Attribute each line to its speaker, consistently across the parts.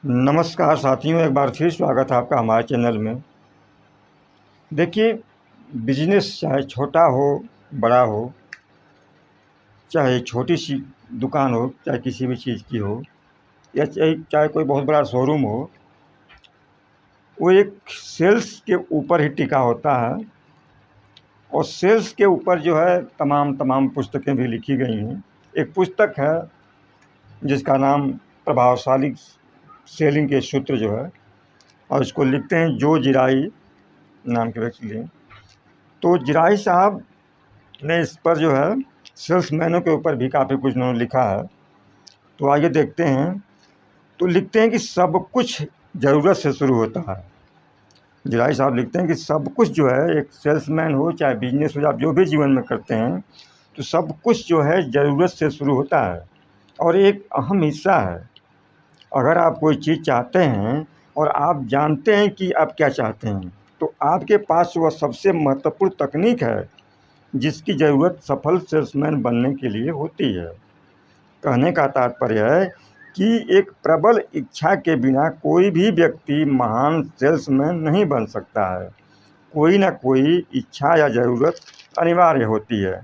Speaker 1: नमस्कार साथियों, एक बार फिर स्वागत है आपका हमारे चैनल में। देखिए, बिजनेस चाहे छोटा हो, बड़ा हो, चाहे छोटी सी दुकान हो, चाहे किसी भी चीज़ की हो, या चाहे कोई बहुत बड़ा शोरूम हो, वो एक सेल्स के ऊपर ही टिका होता है। और सेल्स के ऊपर जो है तमाम तमाम पुस्तकें भी लिखी गई हैं। एक पुस्तक है जिसका नाम प्रभावशाली सेलिंग के सूत्र जो है, और इसको लिखते हैं जो जिराई नाम के व्यक्ति लिए। तो जिराई साहब ने इस पर जो है सेल्समैनों के ऊपर भी काफ़ी कुछ उन्होंने लिखा है। तो आइए देखते हैं। तो लिखते हैं कि सब कुछ ज़रूरत से शुरू होता है। जिराई साहब लिखते हैं कि सब कुछ जो है, एक सेल्समैन हो चाहे बिजनेस हो, आप जो भी जीवन में करते हैं, तो सब कुछ जो है ज़रूरत से शुरू होता है और एक अहम हिस्सा है। अगर आप कोई चीज़ चाहते हैं और आप जानते हैं कि आप क्या चाहते हैं, तो आपके पास वह सबसे महत्वपूर्ण तकनीक है जिसकी ज़रूरत सफल सेल्समैन बनने के लिए होती है। कहने का तात्पर्य है कि एक प्रबल इच्छा के बिना कोई भी व्यक्ति महान सेल्समैन नहीं बन सकता है। कोई ना कोई इच्छा या ज़रूरत अनिवार्य होती है,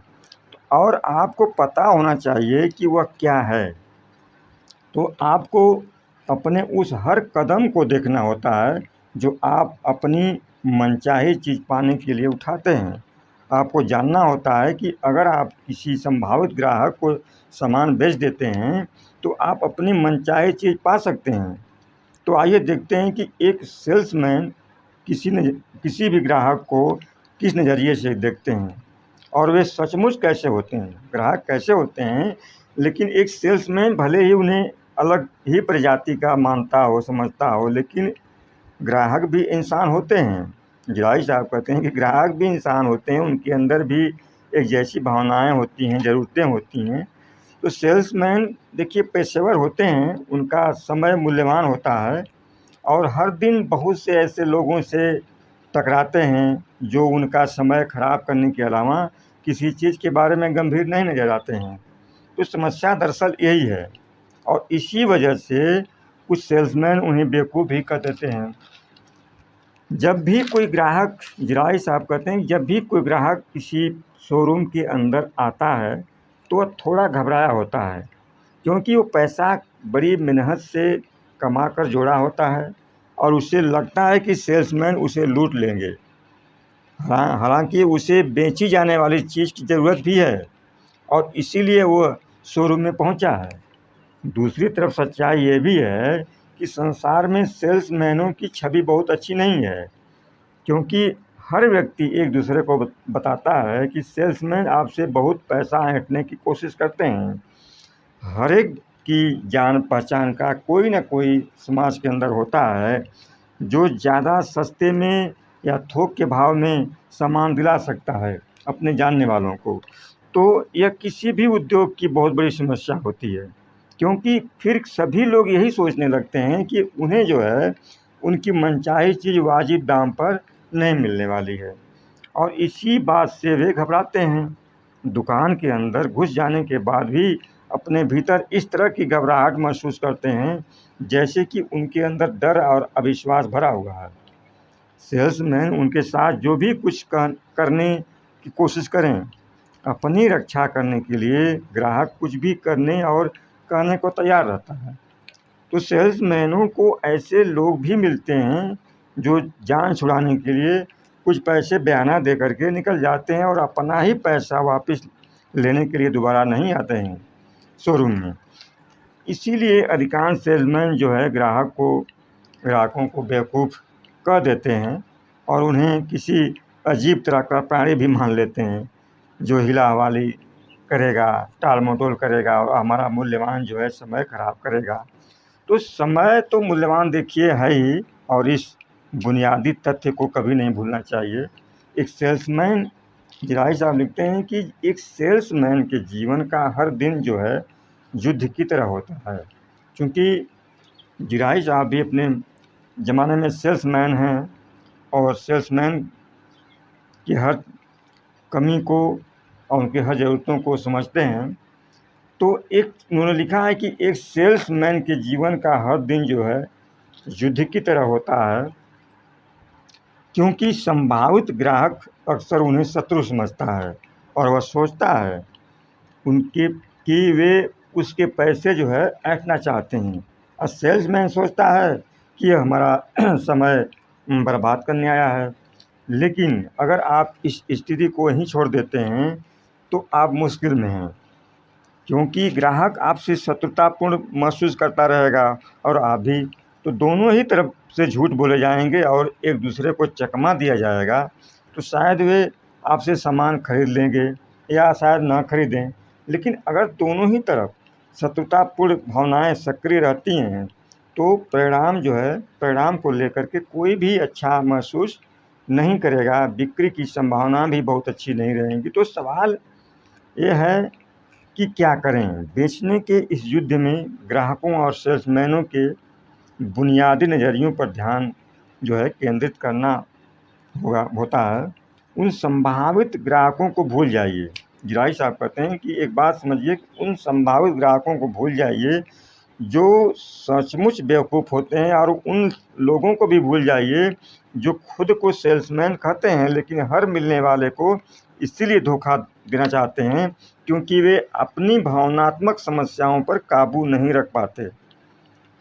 Speaker 1: और आपको पता होना चाहिए कि वह क्या है। तो आपको अपने उस हर कदम को देखना होता है जो आप अपनी मनचाही चीज़ पाने के लिए उठाते हैं। आपको जानना होता है कि अगर आप किसी संभावित ग्राहक को सामान बेच देते हैं, तो आप अपनी मनचाही चीज़ पा सकते हैं। तो आइए देखते हैं कि एक सेल्समैन किसी भी ग्राहक को किस नज़रिए से देखते हैं, और वे सचमुच कैसे होते हैं, ग्राहक कैसे होते हैं। लेकिन एक सेल्समैन भले ही उन्हें अलग ही प्रजाति का मानता हो, समझता हो, लेकिन ग्राहक भी इंसान होते हैं। जिराई साहब कहते हैं कि ग्राहक भी इंसान होते हैं, उनके अंदर भी एक जैसी भावनाएं होती हैं, ज़रूरतें होती हैं। तो सेल्समैन देखिए पेशेवर होते हैं, उनका समय मूल्यवान होता है, और हर दिन बहुत से ऐसे लोगों से टकराते हैं जो उनका समय ख़राब करने के अलावा किसी चीज़ के बारे में गंभीर नहीं नज़र आते हैं। तो समस्या दरअसल यही है, और इसी वजह से कुछ सेल्समैन उन्हें बेवकूफ़ भी कर देते हैं। जब भी कोई ग्राहक, जिराई साहब कहते हैं, जब भी कोई ग्राहक किसी शोरूम के अंदर आता है तो वह थोड़ा घबराया होता है, क्योंकि वो पैसा बड़ी मेहनत से कमा कर जोड़ा होता है और उसे लगता है कि सेल्समैन उसे लूट लेंगे। हालांकि उसे बेची जाने वाली चीज़ की ज़रूरत भी है, और इसीलिए वो शोरूम में पहुंचा है। दूसरी तरफ सच्चाई ये भी है कि संसार में सेल्समैनों की छवि बहुत अच्छी नहीं है, क्योंकि हर व्यक्ति एक दूसरे को बताता है कि सेल्समैन आपसे बहुत पैसा ऐंठने की कोशिश करते हैं। हर एक की जान पहचान का कोई ना कोई समाज के अंदर होता है जो ज़्यादा सस्ते में या थोक के भाव में सामान दिला सकता है अपने जानने वालों को। तो यह किसी भी उद्योग की बहुत बड़ी समस्या होती है, क्योंकि फिर सभी लोग यही सोचने लगते हैं कि उन्हें जो है उनकी मनचाही चीज़ वाजिब दाम पर नहीं मिलने वाली है, और इसी बात से वे घबराते हैं। दुकान के अंदर घुस जाने के बाद भी अपने भीतर इस तरह की घबराहट महसूस करते हैं जैसे कि उनके अंदर डर और अविश्वास भरा हुआ है। सेल्समैन उनके साथ जो भी कुछ करने की कोशिश करें, अपनी रक्षा करने के लिए ग्राहक कुछ भी करने और कहने को तैयार रहता है। तो सेल्समैनों को ऐसे लोग भी मिलते हैं जो जान छुड़ाने के लिए कुछ पैसे बयाना दे करके निकल जाते हैं और अपना ही पैसा वापस लेने के लिए दोबारा नहीं आते हैं शोरूम में। इसीलिए अधिकांश सेल्समैन जो है ग्राहकों को बेवकूफ़ कह देते हैं, और उन्हें किसी अजीब तरह का प्राणी भी मान लेते हैं जो हिला हवाली करेगा, टाल मटोल करेगा और हमारा मूल्यवान जो है समय ख़राब करेगा। तो समय तो मूल्यवान देखिए है ही, और इस बुनियादी तथ्य को कभी नहीं भूलना चाहिए। एक सेल्समैन, जिराई साहब लिखते हैं कि एक सेल्समैन के जीवन का हर दिन जो है युद्ध की तरह होता है। क्योंकि जिराई साहब भी अपने ज़माने में सेल्समैन हैं, और सेल्समैन की हर कमी को और उनकी हर ज़रूरतों को समझते हैं। तो एक उन्होंने लिखा है कि एक सेल्समैन के जीवन का हर दिन जो है युद्ध की तरह होता है, क्योंकि संभावित ग्राहक अक्सर उन्हें शत्रु समझता है और वह सोचता है उनके कि वे उसके पैसे जो है ऐंठना चाहते हैं, और सेल्समैन सोचता है कि यह हमारा समय बर्बाद करने आया है। लेकिन अगर आप इस स्थिति को ही छोड़ देते हैं तो आप मुश्किल में हैं, क्योंकि ग्राहक आपसे शत्रुतापूर्ण महसूस करता रहेगा और आप भी। तो दोनों ही तरफ से झूठ बोले जाएंगे और एक दूसरे को चकमा दिया जाएगा, तो शायद वे आपसे सामान खरीद लेंगे या शायद ना खरीदें। लेकिन अगर दोनों ही तरफ शत्रुतापूर्ण भावनाएं सक्रिय रहती हैं तो परिणाम को लेकर के कोई भी अच्छा महसूस नहीं करेगा, बिक्री की संभावना भी बहुत अच्छी नहीं रहेंगी। तो सवाल ये है कि क्या करें? बेचने के इस युद्ध में ग्राहकों और सेल्समैनों के बुनियादी नज़रियों पर ध्यान केंद्रित करना होता है। उन संभावित ग्राहकों को भूल जाइए। जिराई साहब कहते हैं कि एक बात समझिए कि उन संभावित ग्राहकों को भूल जाइए जो सचमुच बेवकूफ़ होते हैं, और उन लोगों को भी भूल जाइए जो खुद को सेल्समैन कहते हैं लेकिन हर मिलने वाले को इसीलिए धोखा देना चाहते हैं क्योंकि वे अपनी भावनात्मक समस्याओं पर काबू नहीं रख पाते।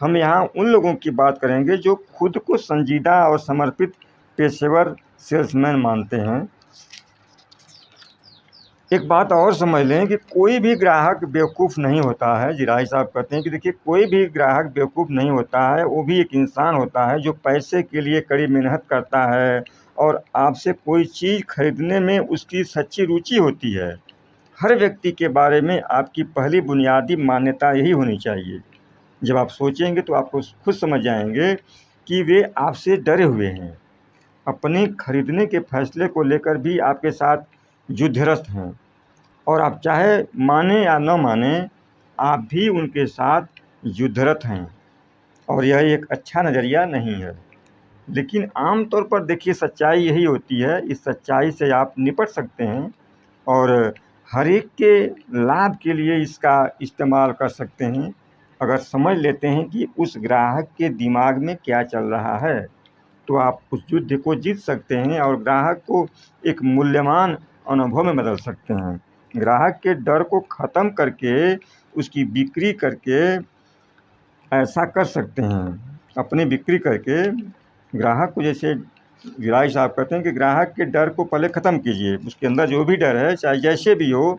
Speaker 1: हम यहाँ उन लोगों की बात करेंगे जो खुद को संजीदा और समर्पित पेशेवर सेल्समैन मानते हैं। एक बात और समझ लें कि कोई भी ग्राहक बेवकूफ़ नहीं होता है। जिराई साहब कहते हैं कि देखिए, कोई भी ग्राहक बेवकूफ़ नहीं होता है, वो भी एक इंसान होता है जो पैसे के लिए कड़ी मेहनत करता है और आपसे कोई चीज़ खरीदने में उसकी सच्ची रुचि होती है। हर व्यक्ति के बारे में आपकी पहली बुनियादी मान्यता यही होनी चाहिए। जब आप सोचेंगे तो आपको खुद समझ जाएंगे कि वे आपसे डरे हुए हैं, अपने खरीदने के फैसले को लेकर भी आपके साथ युद्धरत हैं, और आप चाहे माने या न माने, आप भी उनके साथ युद्धरत हैं, और यह एक अच्छा नज़रिया नहीं है। लेकिन आम तौर पर देखिए, सच्चाई यही होती है। इस सच्चाई से आप निपट सकते हैं और हर एक के लाभ के लिए इसका इस्तेमाल कर सकते हैं। अगर समझ लेते हैं कि उस ग्राहक के दिमाग में क्या चल रहा है, तो आप उस युद्ध को जीत सकते हैं और ग्राहक को एक मूल्यवान अनुभव में बदल सकते हैं। ग्राहक के डर को ख़त्म करके उसकी बिक्री करके ऐसा कर सकते हैं, अपनी बिक्री करके ग्राहक को, जैसे गिराई साहब कहते हैं कि ग्राहक के डर को पहले ख़त्म कीजिए। उसके अंदर जो भी डर है, चाहे जैसे भी हो,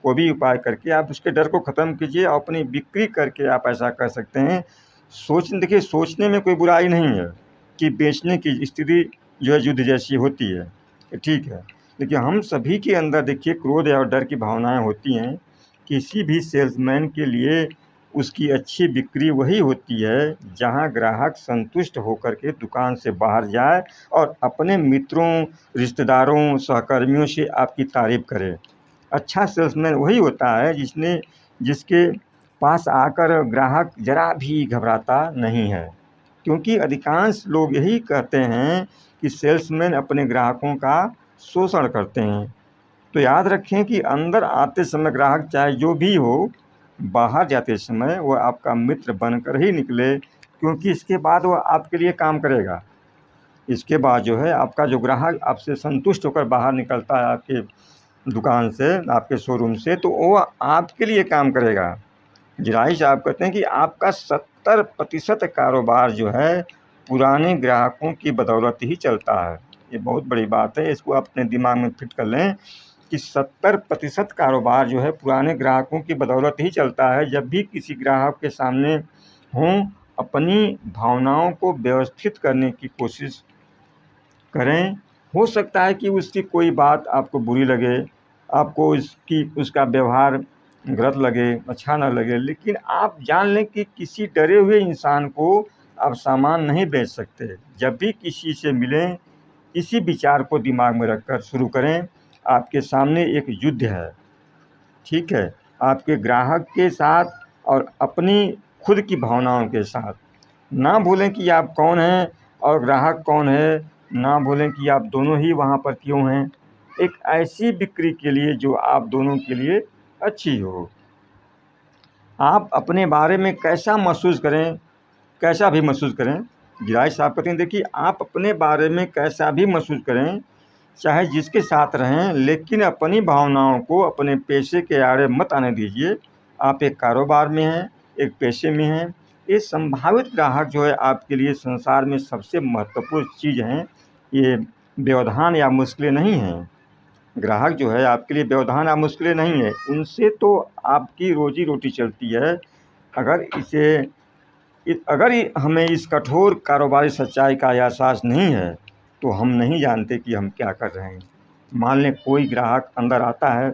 Speaker 1: कोई भी उपाय करके आप उसके डर को ख़त्म कीजिए और अपनी बिक्री करके आप ऐसा कर सकते हैं। देखिए, सोचने में कोई बुराई नहीं है कि बेचने की स्थिति युद्ध जैसी होती है, ठीक है। देखिए, हम सभी के अंदर देखिए क्रोध और डर की भावनाएं होती हैं। किसी भी सेल्समैन के लिए उसकी अच्छी बिक्री वही होती है जहां ग्राहक संतुष्ट होकर के दुकान से बाहर जाए और अपने मित्रों, रिश्तेदारों, सहकर्मियों से आपकी तारीफ़ करे। अच्छा सेल्समैन वही होता है जिसके पास आकर ग्राहक ज़रा भी घबराता नहीं है, क्योंकि अधिकांश लोग यही कहते हैं कि सेल्समैन अपने ग्राहकों का शोषण करते हैं। तो याद रखें कि अंदर आते समय ग्राहक चाहे जो भी हो, बाहर जाते समय वह आपका मित्र बनकर ही निकले, क्योंकि इसके बाद वह आपके लिए काम करेगा। इसके बाद आपका जो ग्राहक आपसे संतुष्ट होकर बाहर निकलता है आपके दुकान से, आपके शोरूम से, तो वो आपके लिए काम करेगा। जिराई साहब कहते हैं कि आपका 70% कारोबार पुराने ग्राहकों की बदौलत ही चलता है। ये बहुत बड़ी बात है, इसको आप अपने दिमाग में फिट कर लें कि 70% कारोबार पुराने ग्राहकों की बदौलत ही चलता है। जब भी किसी ग्राहक के सामने हों, अपनी भावनाओं को व्यवस्थित करने की कोशिश करें। हो सकता है कि उसकी कोई बात आपको बुरी लगे, आपको उसका व्यवहार गलत लगे, अच्छा ना लगे, लेकिन आप जान लें कि किसी डरे हुए इंसान को आप सामान नहीं बेच सकते। जब भी किसी से मिलें, इसी विचार को दिमाग में रखकर शुरू करें। आपके सामने एक युद्ध है, ठीक है, आपके ग्राहक के साथ और अपनी खुद की भावनाओं के साथ। ना भूलें कि आप कौन हैं और ग्राहक कौन है, ना भूलें कि आप दोनों ही वहाँ पर क्यों हैं। एक ऐसी बिक्री के लिए जो आप दोनों के लिए अच्छी हो। आप अपने बारे में कैसा भी महसूस करें, गिराज साहब कहते हैं देखिए आप अपने बारे में कैसा भी महसूस करें, चाहे जिसके साथ रहें, लेकिन अपनी भावनाओं को अपने पैसे के आड़े मत आने दीजिए। आप एक कारोबार में हैं, एक पेशे में हैं। ये संभावित ग्राहक जो है आपके लिए संसार में सबसे महत्वपूर्ण चीज़ हैं। ये व्यवधान या मुश्किलें नहीं हैं। ग्राहक जो है आपके लिए व्यवधान या मुश्किलें नहीं है, उनसे तो आपकी रोजी रोटी चलती है। अगर हमें इस कठोर कारोबारी सच्चाई का एहसास नहीं है तो हम नहीं जानते कि हम क्या कर रहे हैं। मान लें कोई ग्राहक अंदर आता है,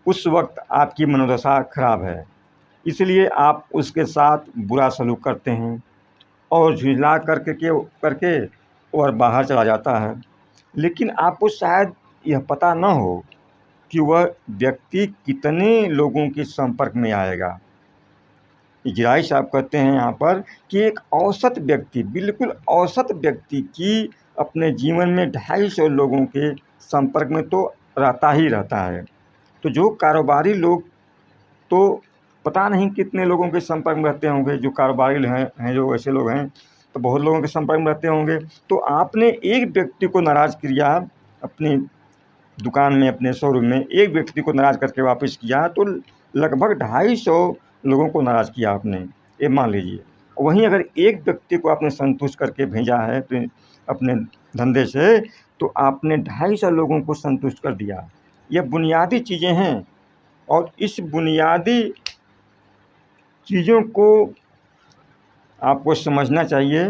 Speaker 1: उस वक्त आपकी मनोदशा खराब है, इसलिए आप उसके साथ बुरा सलूक करते हैं और झुँझला करके और बाहर चला जाता है। लेकिन आपको शायद यह पता न हो कि वह व्यक्ति कितने लोगों के संपर्क में आएगा। इजराइल साहब कहते हैं यहाँ पर कि एक औसत व्यक्ति, बिल्कुल औसत व्यक्ति की अपने जीवन में 250 लोगों के संपर्क में तो रहता ही रहता है। तो जो कारोबारी लोग तो पता नहीं कितने लोगों के संपर्क में रहते होंगे, जो कारोबारी हैं जो ऐसे लोग हैं तो बहुत लोगों के संपर्क में रहते होंगे। तो आपने एक व्यक्ति को नाराज़ किया, अपनी दुकान में, अपने शोरूम में एक व्यक्ति को नाराज़ करके वापस किया, तो लगभग 250 लोगों को नाराज़ किया आपने, ये मान लीजिए। वहीं अगर एक व्यक्ति को आपने संतुष्ट करके भेजा है तो अपने धंधे से, तो आपने 250 लोगों को संतुष्ट कर दिया। ये बुनियादी चीज़ें हैं और इस बुनियादी चीज़ों को आपको समझना चाहिए।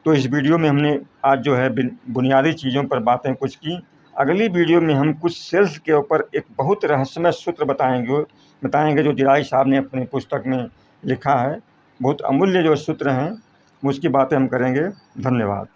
Speaker 1: तो इस वीडियो में हमने आज जो है बुनियादी चीज़ों पर बातें कुछ की। अगली वीडियो में हम कुछ सेल्स के ऊपर एक बहुत रहस्यमय सूत्र बताएंगे जो गिराज साहब ने अपनी पुस्तक में लिखा है। बहुत अमूल्य जो सूत्र हैं उसकी बातें हम करेंगे। धन्यवाद।